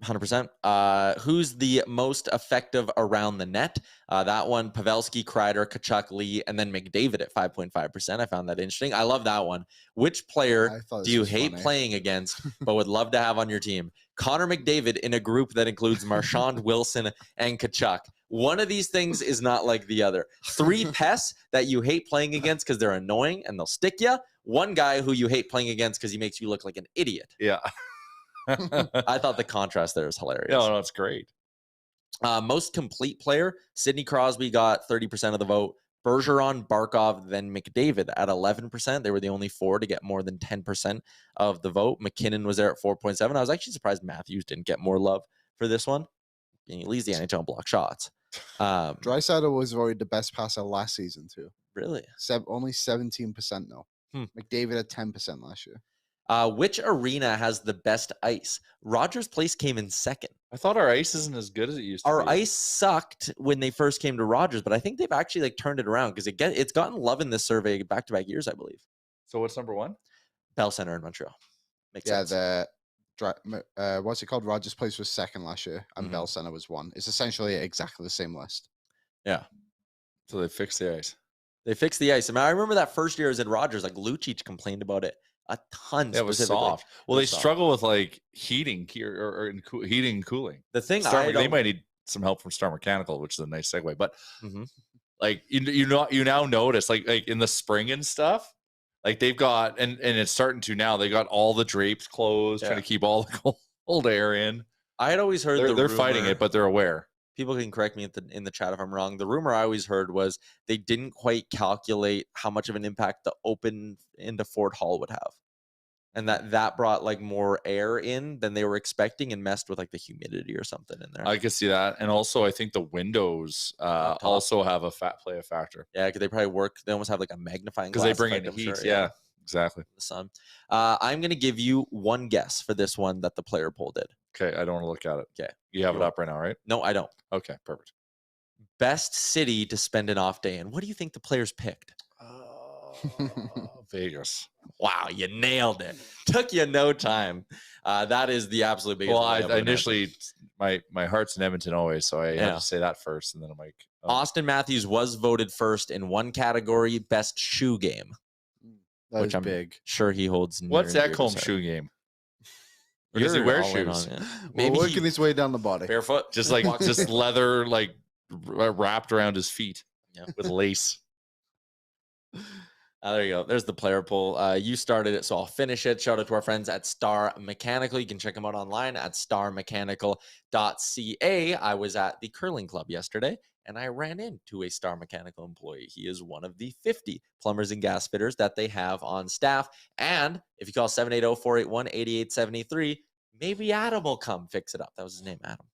100%. Who's the most effective around the net? That one, Pavelski, Kreider, Kachuk, Lee, and then McDavid at 5.5%. I found that interesting. I love that one. Which player do you hate playing against but would love to have on your team? Connor McDavid in a group that includes Marchand, Wilson, and Kachuk. One of these things is not like the other. 3 pests that you hate playing against because they're annoying and they'll stick you. One guy who you hate playing against because he makes you look like an idiot. Yeah. I thought the contrast there was hilarious. No, it's great. Most complete player, Sidney Crosby got 30% of the vote. Bergeron, Barkov, then McDavid at 11%. They were the only 4 to get more than 10% of the vote. McKinnon was there at 4.7. I was actually surprised Matthews didn't get more love for this one. He leads the NHL in block shots. Draisaitl was voted the best passer last season too. Really? Only 17% though. McDavid at 10% last year. Which arena has the best ice? Rogers Place came in second. I thought our ice isn't as good as it used to Our be. ice sucked when they first came to Rogers, but I think they've actually like turned it around because it's gotten love in this survey back-to-back years, I believe. So what's number one? Bell Center in Montreal. Makes sense. What's it called? Rogers Place was second last year, and Bell Center was one. It's essentially exactly the same list. Yeah. So they fixed the ice. They fixed the ice. I mean, I remember that first year I was at Rogers, like Lucic complained about it a ton. Yeah, it was soft. Well, they struggle with like heating or heating and cooling. The thing they might need some help from Star Mechanical, which is a nice segue. But like you now notice like in the spring and stuff, like they've got and it's starting to now. They got all the drapes closed, trying to keep all the cold air in. I had always heard they're fighting it, but they're aware. People can correct me in the chat if I'm wrong. The rumor I always heard was they didn't quite calculate how much of an impact the open into Fort Hall would have. And that brought like more air in than they were expecting and messed with like the humidity or something in there. I could see that. And also I think the windows also have play a factor. Yeah, because they probably they almost have like a magnifying glass. Because they bring in the heat. Sure, yeah, exactly. The sun. I'm going to give you one guess for this one that the player poll did. Okay, I don't want to look at it. Okay. You have it up right now, right? No, I don't. Okay, perfect. Best city to spend an off day in. What do you think the players picked? Vegas. Wow, you nailed it. Took you no time. That is the absolute biggest. Well, I initially, my heart's in Edmonton always, so I had to say that first, and then I'm like, Austin Matthews was voted first in one category, best shoe game, which I'm big. Sure he holds. What's Ekholm shoe game? Or does he wear shoes? Maybe working his way down the body, barefoot, just like just leather, like wrapped around his feet, with lace. There you go. There's the player poll. You started it, so I'll finish it. Shout out to our friends at Star Mechanical. You can check them out online at starmechanical.ca. I was at the curling club yesterday, and I ran into a Star Mechanical employee. He is one of the 50 plumbers and gas fitters that they have on staff. And if you call 780-481-8873, maybe Adam will come fix it up. That was his name, Adam.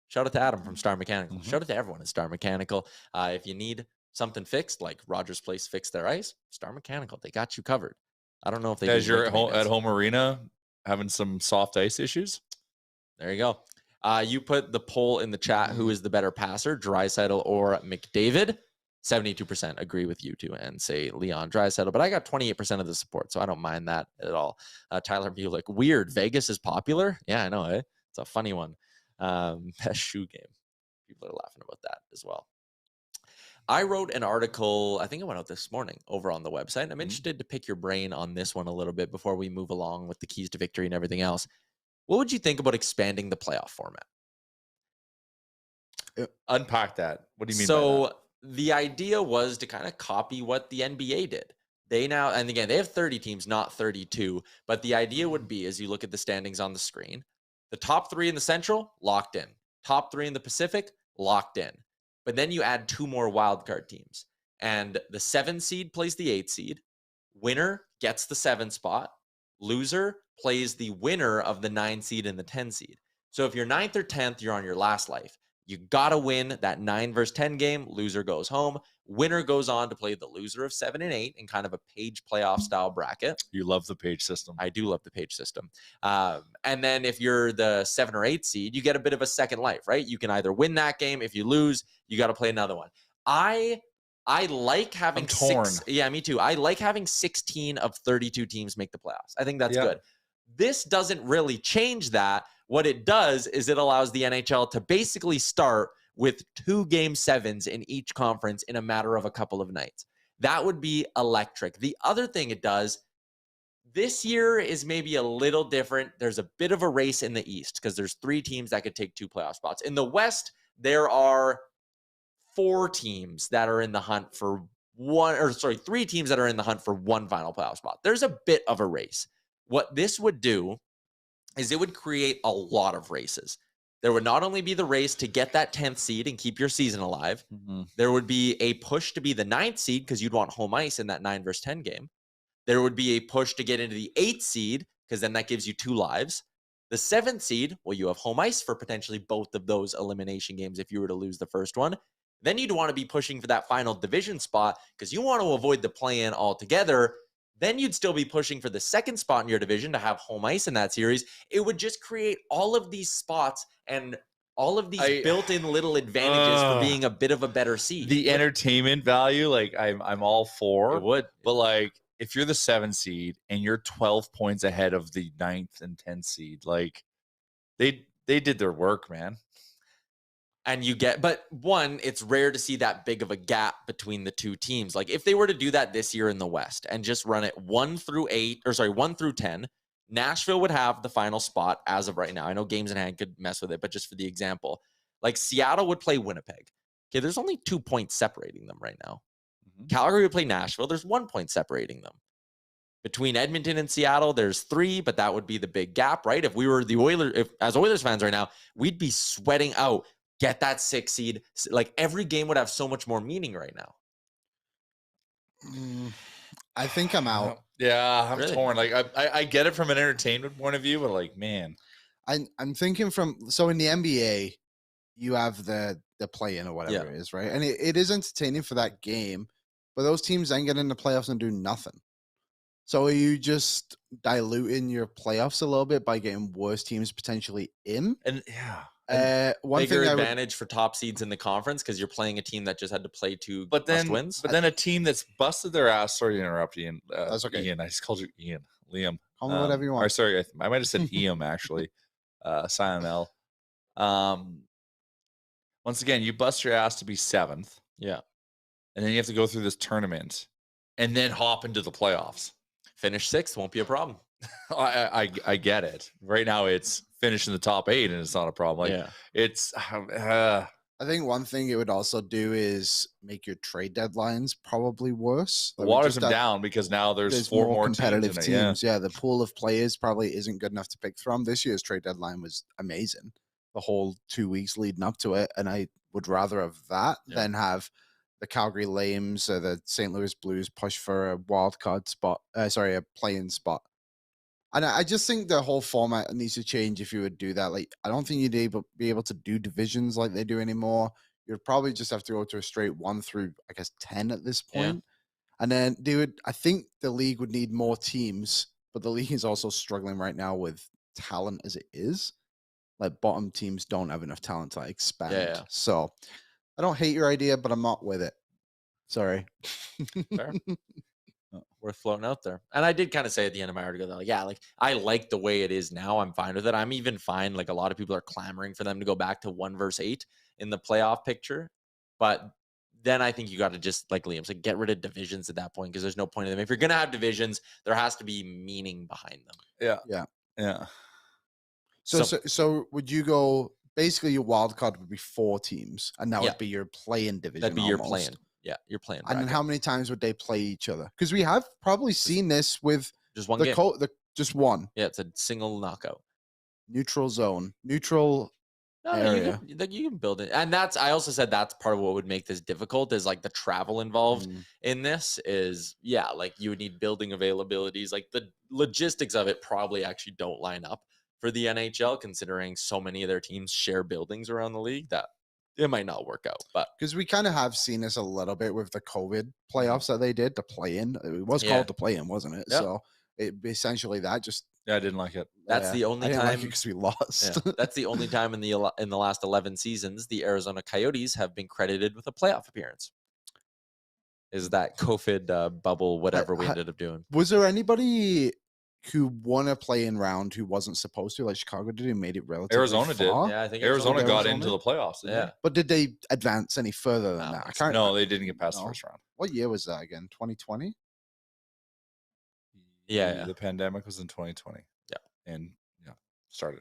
Shout out to Adam from Star Mechanical. Shout out to everyone at Star Mechanical. If you need something fixed, like Rogers Place fixed their ice, Star Mechanical, they got you covered. I don't know if they as you're at home arena having some soft ice issues. There you go. You put the poll in the chat. Who is the better passer, Draisaitl or McDavid? 72% agree with you two and say Leon Draisaitl, but I got 28% of the support, so I don't mind that at all. Tyler Mulick, weird. Vegas is popular. Yeah, I know. It's a funny one. Best shoe game. People are laughing about that as well. I wrote an article, I think it went out this morning over on the website. I'm interested to pick your brain on this one a little bit before we move along with the keys to victory and everything else. What would you think about expanding the playoff format? Unpack that. What do you mean by that? The idea was to kind of copy what the NBA did. They now, and again, they have 30 teams, not 32. But the idea would be, as you look at the standings on the screen, the top 3 in the Central, locked in. Top 3 in the Pacific, locked in. But then you add 2 more wildcard teams. And the 7 seed plays the 8 seed. Winner gets the 7 spot. Loser plays the winner of the 9 seed and the 10 seed. So if you're 9th or 10th, you're on your last life. You got to win that 9 versus 10 game. Loser goes home. Winner goes on to play the loser of 7 and 8 in kind of a page playoff style bracket. You love the page system. I do love the page system. And then if you're the 7 or 8 seed, you get a bit of a second life, right? You can either win that game. If you lose, you got to play another one. I like having torn. Yeah, me too. I like having 16 of 32 teams make the playoffs. I think that's good. This doesn't really change that. What it does is it allows the NHL to basically start with 2 game 7s in each conference in a matter of a couple of nights. That would be electric. The other thing it does, this year is maybe a little different. There's a bit of a race in the East because there's 3 teams that could take 2 playoff spots. In the West, there are 4 teams that are in the hunt for 3 teams that are in the hunt for 1 final playoff spot. There's a bit of a race. What this would do is it would create a lot of races. There would not only be the race to get that 10th seed and keep your season alive. There would be a push to be the 9th seed because you'd want home ice in that 9 versus 10 game. There would be a push to get into the 8th seed because then that gives you 2 lives. The 7th seed, well, you have home ice for potentially both of those elimination games if you were to lose the first one. Then you'd want to be pushing for that final division spot because you want to avoid the play-in altogether. Then you'd still be pushing for the second spot in your division to have home ice in that series. It would just create all of these spots and all of these built-in little advantages for being a bit of a better seed. The entertainment value, like I'm all for. It would. But like if you're the 7th seed and you're 12 points ahead of the 9th and 10th seed, like they did their work, man. And but one, it's rare to see that big of a gap between the two teams. Like if they were to do that this year in the West and just run it 1 through 10, Nashville would have the final spot as of right now. I know games in hand could mess with it, but just for the example, like Seattle would play Winnipeg. Okay, there's only 2 points separating them right now. Mm-hmm. Calgary would play Nashville. There's 1 point separating them. Between Edmonton and Seattle, there's 3, but that would be the big gap, right? If we were the Oilers, as Oilers fans right now, we'd be sweating out. Get that 6 seed. Like every game would have so much more meaning right now. I think I'm out. Yeah, I'm torn. Like I get it from an entertainment point of view, but like, man, I'm thinking so in the NBA, you have the play-in or whatever it is, right? And it is entertaining for that game, but those teams then get in the playoffs and do nothing. So are you just diluting your playoffs a little bit by getting worse teams potentially in? And one bigger thing advantage for top seeds in the conference because you're playing a team that just had to play 2 must-wins. But then a team that's busted their ass. Sorry to interrupt, Ian. That's okay. Ian, I just called you Ian. Liam. Call me whatever you want. Or sorry, I might have said Iam actually. Silent L. Once again, you bust your ass to be 7th. Yeah. And then you have to go through this tournament and then hop into the playoffs. Finish 6th won't be a problem. I get it. Right now it's finish in the top 8 and it's not a problem. Like it's I think one thing it would also do is make your trade deadlines probably worse. Like waters them down because now there's 4 more competitive teams. Yeah, the pool of players probably isn't good enough to pick from. This year's trade deadline was amazing. The whole 2 weeks leading up to it, and I would rather have that than have the Calgary Lames or the St. Louis Blues push for a wild card spot. A play-in spot. And I just think the whole format needs to change if you would do that. Like, I don't think you'd be able to do divisions like they do anymore. You'd probably just have to go to a straight 1 through, I guess, 10 at this point. Yeah. And then I think the league would need more teams, but the league is also struggling right now with talent as it is. Like, bottom teams don't have enough talent to expand. Yeah. So I don't hate your idea, but I'm not with it. Sorry. Fair. Worth floating out there. And I did kind of say at the end of my article that, like, I like the way it is now. I'm fine with it. I'm even fine. Like, a lot of people are clamoring for them to go back to 1 versus 8 in the playoff picture. But then I think you got to just, like Liam said, get rid of divisions at that point because there's no point in them. If you're going to have divisions, there has to be meaning behind them. Yeah. So would you go, basically your wild card would be 4 teams and that would be your play-in division. That'd be your play-in. Yeah, you're playing. And then how many times would they play each other? Because we have probably seen this with just one game. Just one. Yeah, it's a single knockout. Neutral zone. Neutral area. You can build it. And I also said that's part of what would make this difficult is like the travel involved in this is, like you would need building availabilities. Like the logistics of it probably actually don't line up for the NHL considering so many of their teams share buildings around the league that it might not work out, but because we kind of have seen this a little bit with the COVID playoffs that they did, the play-in. It was called the play-in, wasn't it? Yep. So it essentially that just I didn't like it. That's the only time because we lost. That's the only time in the last 11 seasons the Arizona Coyotes have been credited with a playoff appearance. Is that COVID bubble whatever we ended up doing? Was there anybody who won a play-in round who wasn't supposed to, like Chicago did, who made it relatively Arizona far? did. Yeah, I think Arizona got into the playoffs. But did they advance any further than that? No, they didn't get past the first round. What year was that again? 2020? Yeah. The pandemic was in 2020. Yeah. And started.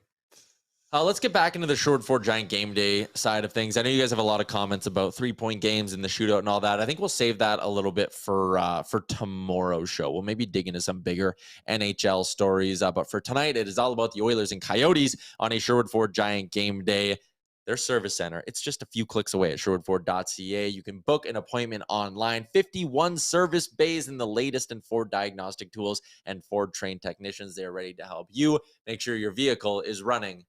Let's get back into the Sherwood Ford Giant game day side of things. I know you guys have a lot of comments about 3-point games and the shootout and all that. I think we'll save that a little bit for tomorrow's show. We'll maybe dig into some bigger NHL stories. But for tonight, it is all about the Oilers and Coyotes on a Sherwood Ford Giant game day. Their service center, it's just a few clicks away at sherwoodford.ca. You can book an appointment online. 51 service bays and the latest in Ford diagnostic tools and Ford trained technicians. They're ready to help you make sure your vehicle is running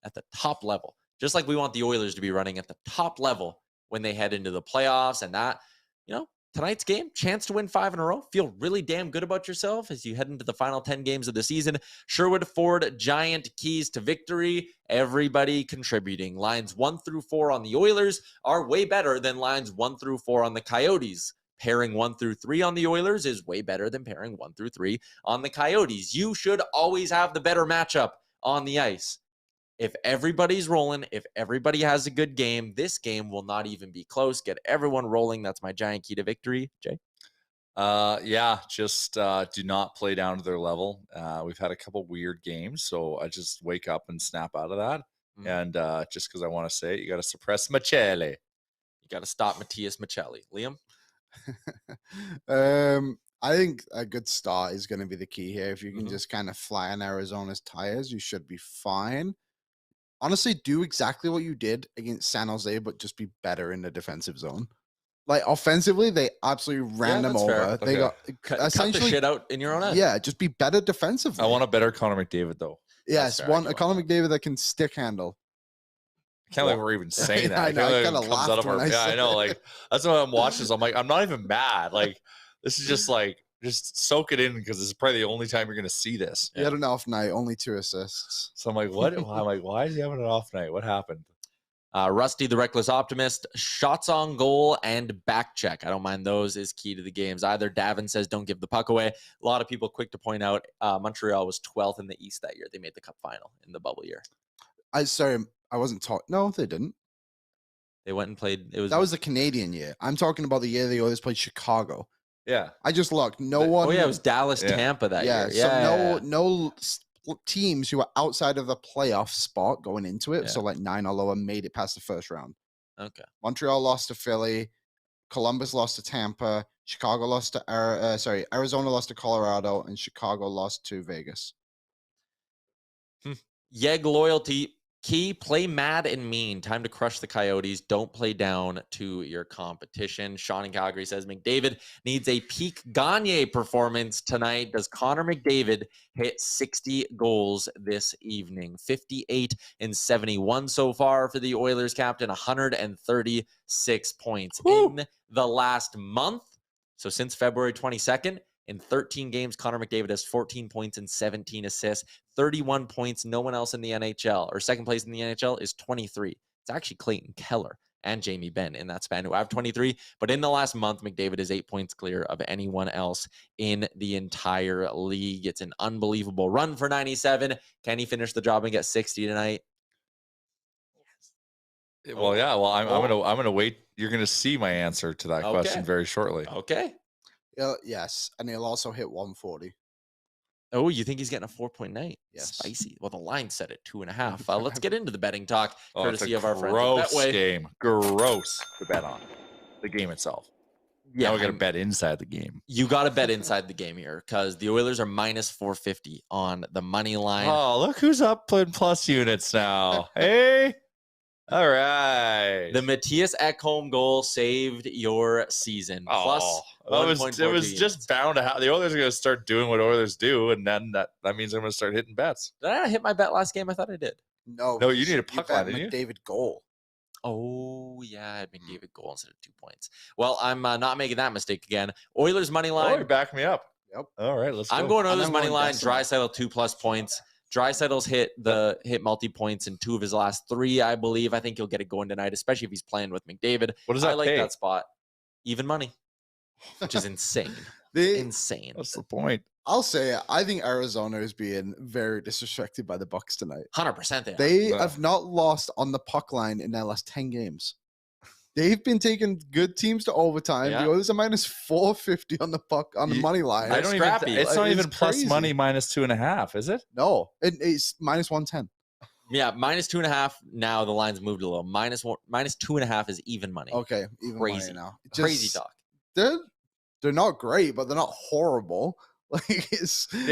at the top level, just like we want the Oilers to be running at the top level when they head into the playoffs. And that, tonight's game, chance to win 5 in a row. Feel really damn good about yourself as you head into the final 10 games of the season. Sherwood, Ford, Giant, keys to victory. Everybody contributing. Lines 1 through 4 on the Oilers are way better than lines 1 through 4 on the Coyotes. Pairing 1 through 3 on the Oilers is way better than pairing 1 through 3 on the Coyotes. You should always have the better matchup on the ice. If everybody's rolling, if everybody has a good game, this game will not even be close. Get everyone rolling. That's my giant key to victory. Jay? Yeah, just do not play down to their level. We've had a couple weird games, so I just wake up and snap out of that. And just because I want to say it, you got to suppress Machele. You got to stop Mattias Ekholm. Liam? I think a good start is going to be the key here. If you can just kind of fly on Arizona's tires, you should be fine. Honestly, do exactly what you did against San Jose, but just be better in the defensive zone. Like, offensively, they absolutely ran them over. They got essentially cut the shit out in your own end. Yeah, just be better defensively. I want a better Connor McDavid, though. Yes, a Connor McDavid that can stick handle. I can't believe we're even saying that. I know, I kind of comes out of our, I know. Like, that's what I'm watching. So I'm like, I'm not even mad. Like, this is just like, just soak it in because this is probably the only time you're going to see this. He had an off night, only 2 assists. So I'm like, what? I'm like, why is he having an off night? What happened? Rusty, the Reckless Optimist, shots on goal and back check. I don't mind those is key to the games. Either Davin says don't give the puck away. A lot of people quick to point out Montreal was 12th in the East that year. They made the Cup final in the bubble year. Sorry, I wasn't taught. No, they didn't. They went and played. That was the Canadian year. I'm talking about the year the Oilers played Chicago. Yeah. I just looked. One. Oh, yeah, it was Dallas, Tampa that year. Yeah. So no teams who were outside of the playoff spot going into it. Yeah. So like 9 or lower made it past the first round. Okay. Montreal lost to Philly. Columbus lost to Tampa. Chicago lost to Arizona lost to Colorado, and Chicago lost to Vegas. Yeg loyalty. Key, play mad and mean. Time to crush the Coyotes. Don't play down to your competition. Sean in Calgary says McDavid needs a peak Gagne performance tonight. Does Connor McDavid hit 60 goals this evening? 58 and 71 so far for the Oilers captain. 136 points in the last month. So since February 22nd, in 13 games, Connor McDavid has 14 points and 17 assists, 31 points. No one else in the NHL, or second place in the NHL, is 23. It's actually Clayton Keller and Jamie Benn in that span who have 23. But in the last month, McDavid is 8 points clear of anyone else in the entire league. It's an unbelievable run for 97. Can he finish the job and get 60 tonight? Well, yeah. Well, I'm gonna wait. You're gonna see my answer to that question very shortly. Okay. Yes, and he'll also hit 140. Oh, you think he's getting a 4-point night? Yes. Spicy. Well, the line set at 2.5. Let's get into the betting talk, courtesy of our friends. Gross game. Gross to bet on. The game itself. Yeah, now we got to bet inside the game. You got to bet inside the game here because the Oilers are minus 450 on the money line. Oh, look who's up in plus units now. Hey. All right. The Mattias Ekholm goal saved your season. Plus, it was just bound to happen. The Oilers are going to start doing what Oilers do, and then that means I'm going to start hitting bets. Did I not hit my bet last game? I thought I did. No, you need a puck line, didn't you? McDavid goal. Oh, yeah, I had McDavid goal instead of 2 points. Well, I'm not making that mistake again. Oilers money line. Oh, you back me up. Yep. All right, let's go. I'm going Oilers money line. Draisaitl 2+ points. Draisaitl's hit multi-points in 2 of his last 3, I believe. I think he'll get it going tonight, especially if he's playing with McDavid. What does that I like pay? that spot. Even money, which is insane. Insane. What's the point? I'll say it. I think Arizona is being very disrespected by the Bucks tonight. 100% They have not lost on the puck line in their last 10 games. They've been taking good teams to overtime. Yeah. The Oilers are minus 450 on the puck on the money line. It's not even plus crazy. money minus 2.5, is it? No, it's minus 110. Yeah, minus 2.5. Now the line's moved a little. Minus 2.5 is even money. Okay, even crazy money now. Crazy talk. They're not great, but they're not horrible. Like it's you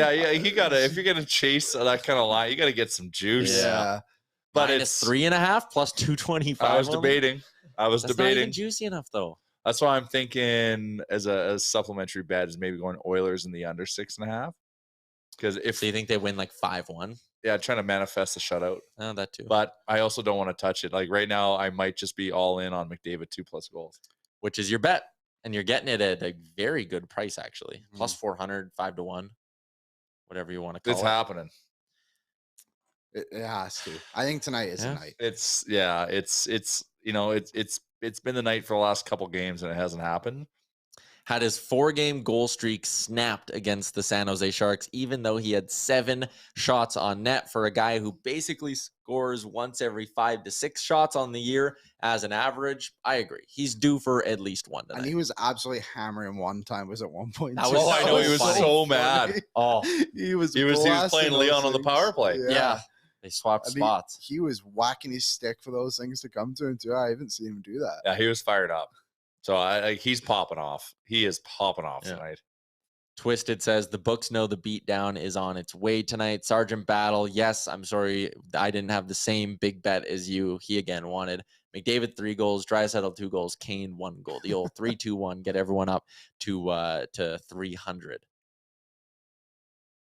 gotta, if you're gonna chase that kind of line, you gotta get some juice. Yeah, but minus it's 3.5 plus 225. I was debating. That's not even juicy enough though. That's why I'm thinking as a supplementary bet is maybe going Oilers in the under 6.5. Because so you think they win like 5-1? Yeah, trying to manifest a shutout. Oh, that too. But I also don't want to touch it. Like right now, I might just be all in on McDavid 2+ goals. Which is your bet? And you're getting it at a very good price, actually. Mhm. Plus 400, 5-1, whatever you want to call It's it. happening. It has to. I think tonight is Yeah. the night. It's been the night for the last couple games and it hasn't happened. Had his 4-game goal streak snapped against the San Jose Sharks, even though he had 7 shots on net for a guy who basically scores once every 5 to 6 shots on the year as an average. I agree. He's due for at least one tonight. And he was absolutely hammering one time. Was at one point. That was- I know, he was funny. so mad. Oh, he was playing blasting Leon those on the things. power play. yeah. They swapped And spots. He was whacking his stick for those things to come to him too. I haven't seen him do that. Yeah, he was fired up. So he's popping off. He is popping off Yeah. tonight. Twisted says the books know the beatdown is on its way tonight. Sergeant Battle, yes, I'm sorry I didn't have the same big bet as you. He again wanted McDavid 3 goals, Draisaitl 2 goals, Kane 1 goal. The old 3-2-1, get everyone up to 300.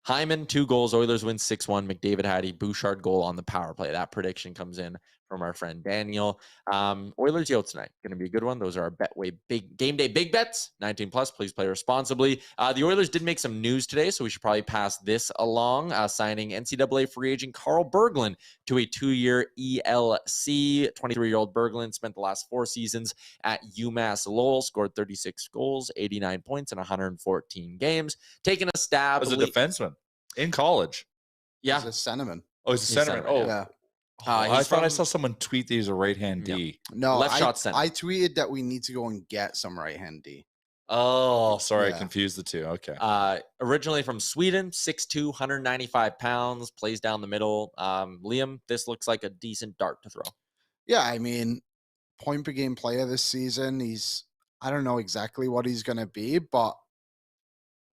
Hyman 2 goals, Oilers win 6-1. McDavid had a Bouchard goal on the power play. That prediction comes in from our friend Daniel. Oilers Yotes tonight, going to be a good one. Those are our Betway big game day big bets. 19 plus, please play responsibly. The Oilers did make some news today, so we should probably pass this along. Signing NCAA free agent Carl Berglund to a 2-year ELC. 23-year-old Berglund spent the last 4 seasons at UMass Lowell, scored 36 goals, 89 points in 114 games. Taking a stab As a defenseman in college. He's Yeah. a centerman. Oh, he's a He's centerman. centerman, Oh, Yeah. I he's thought I from- saw someone tweet that he's a right-hand D. No, Left shot center. I tweeted that we need to go and get some right hand D. Oh, sorry, I Yeah. confused the two. Okay. Originally from Sweden, 6'2", 195 pounds, plays down the middle. Liam, this looks like a decent dart to throw. Yeah, I mean, point per game player this season. I don't know exactly what he's going to be, but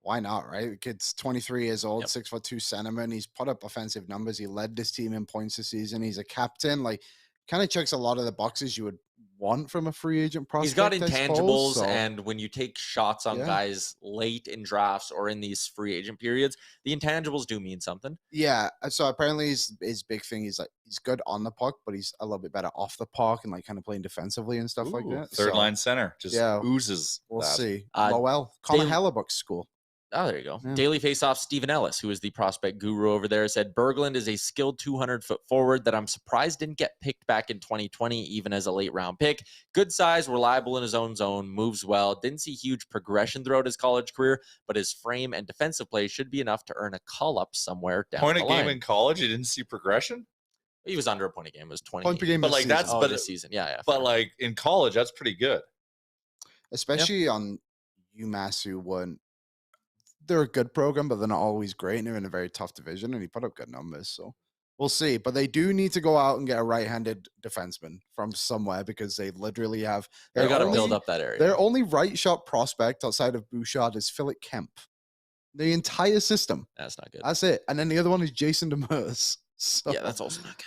why not, right? The kid's 23 years old, Yep. 6'2" centerman. He's put up offensive numbers. He led this team in points this season. He's a captain. Like, kind of checks a lot of the boxes you would want from a free agent prospect. He's got I intangibles, suppose, so- and when you take shots on Yeah. guys late in drafts or in these free agent periods, the intangibles do mean something. Yeah, so apparently his big thing is like he's good on the puck, but he's a little bit better off the puck and like kind of playing defensively and stuff like Ooh, that. third So, line center just yeah, oozes. we'll that. see. Uh, Lowell, Connor Dave- Hellebuck's school. Oh, there you go. Yeah. Daily Faceoff, Stephen Ellis, who is the prospect guru over there, said Berglund is a skilled 200-foot forward that I'm surprised didn't get picked back in 2020, even as a late-round pick. Good size, reliable in his own zone, moves well. Didn't see huge progression throughout his college career, but his frame and defensive play should be enough to earn a call-up somewhere down Point the a line. game in college, you didn't see progression? He was under a point a game. It was 20. Point per game, But, this like, that's- season. Oh, but- this season. Yeah. But fair. like in college, that's pretty good. especially on UMass, who weren't. They're a good program, but they're not always great, and they're in a very tough division. And he put up good numbers, so we'll see. But they do need to go out and get a right-handed defenseman from somewhere because they literally have. they their got to only- build up that area. Their only right shot prospect outside of Bouchard is Philip Kemp. The entire system. That's not good. That's it. And then the other one is Jason Demers. So Yeah, that's also not good.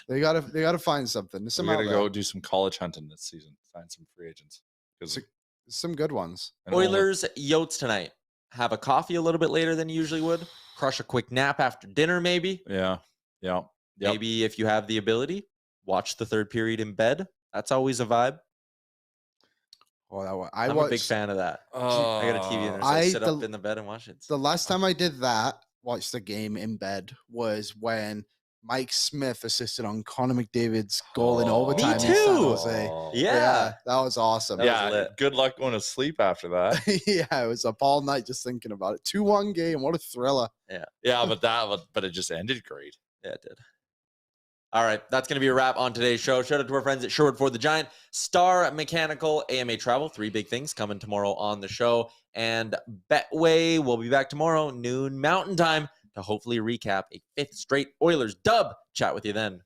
they gotta find something. There's We some got to out go there. do some college hunting this season. Find some free agents. 'Cause- So- Some good ones. and only- Oilers, Yotes tonight. Have a coffee a little bit later than you usually would. Crush a quick nap after dinner, maybe. Yeah. Yep. Maybe if you have the ability, watch the third period in bed. That's always a vibe. Oh, that one. I'm a big fan of that. I got a TV in there, so I sit up the- in the bed and watch it. The last time I did that, watched the game in bed, was when Mike Smith assisted on Connor McDavid's goal in overtime. in San too. Jose. Yeah. That was awesome. That was Yeah. lit. Good luck going to sleep after that. Yeah, it was up all night just thinking about it. 2-1 game. What a thriller. Yeah, but it just ended great. Yeah, it did. All right, that's going to be a wrap on today's show. Shout out to our friends at Sherwood for the Giant, Star Mechanical, AMA Travel. 3 big things coming tomorrow on the show. And Betway will be back tomorrow, noon Mountain Time, to hopefully recap a 5th straight Oilers dub. Chat with you then.